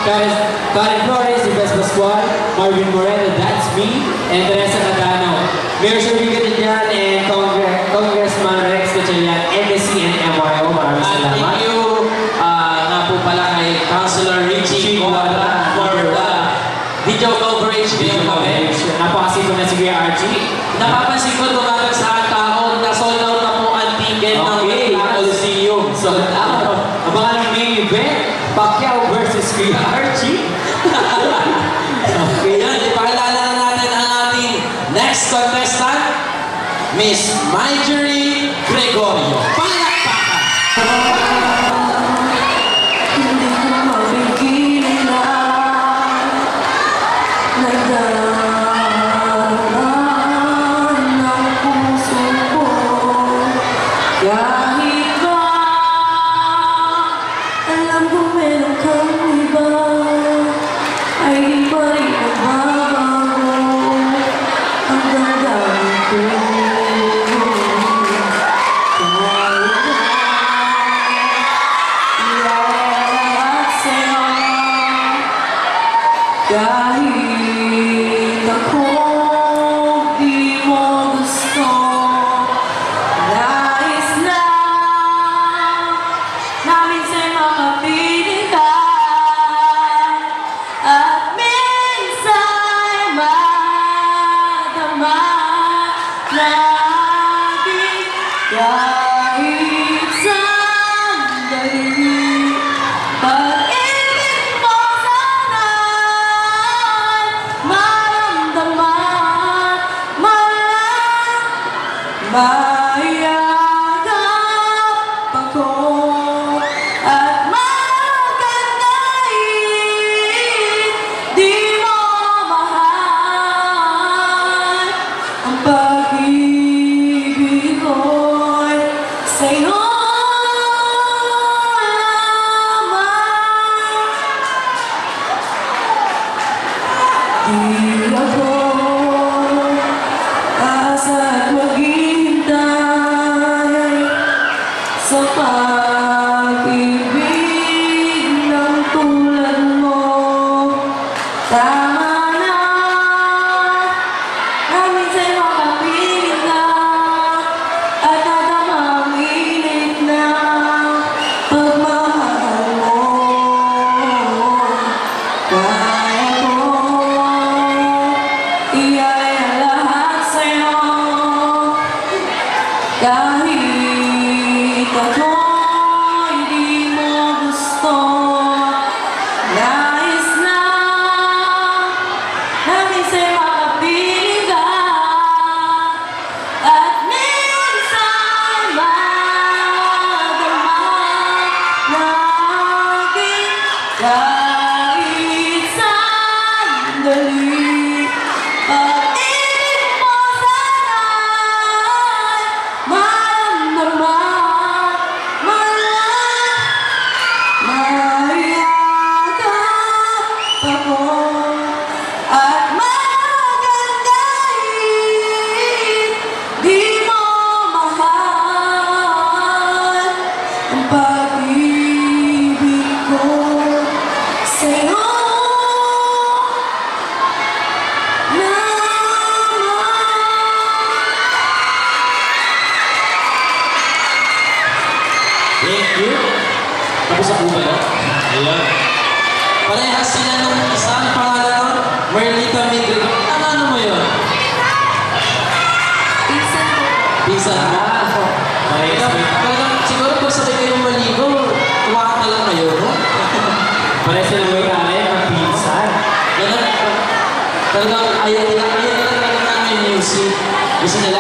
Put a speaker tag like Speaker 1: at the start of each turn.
Speaker 1: Karen Flores, Yves Pascual, Marvin Moreno, that's me, and Teresa Catano. Mayor Sherwin Gatchalian and Congressman Rex Gatchalian, NSC and MYO. Maraming salamat.
Speaker 2: Thank you nga po pala kay Councilor Richie Guadra for the video coverage ngayong kami.
Speaker 1: Napakasipon na si Kuya Archie.
Speaker 2: Napapansin ko tumatag sa tao, na-sold out na po ang ticket ng Coliseum.
Speaker 1: Sold out. Abangan ng main event, Pacquiao versus Kuya Archie.
Speaker 2: Okay. Yan, ipakilala na natin ang ating next contestant, Miss Marjorie Gregorio. Palakpakan!
Speaker 3: Hindi ko mapigilan nagdaraan ng puso ko. Kahit ba alam ko meron kang iba, ay di pa rin nagbabago ang damdamin ko. Kahit ako di mo gusto, nais na namin sa'y makapiling ka, at minsan madama natin kahit sandali. Pag-ibig mo sana'y maramdaman, mayagap ako at magandahit. Di mo mahal ang pag-ibig ko'y sa'yo. Di ako asa't maghihintay sa pag-ibig ng tulad mo. Tama na, namin sa'y makapiling na, at natamang init na pagmamahal mo. Kaya ko iyaya lahat sa'yo, kahit ako'y di mo gusto. Nais na namin sa'y makapiling ka, at minsan madama natin kahit sandali. Pag-ibig mo sana'y maramdaman, mayagap ako at magandahit. Di mo mahal ang pag-ibig ko sa'yo.
Speaker 2: Thank you.
Speaker 1: Tapos ako ba yun?
Speaker 2: Ayan. Parehas sila nung isang pangalan nun, Merlita Migre. Ano mo yun? Pinsan mo? Talagang siguro pag sabay kayong maligo, tumakat na lang kayo, no?
Speaker 1: Parehas na may kaya, magpinsan.
Speaker 2: Talagang ayaw nila talaga ng music. Gusto nila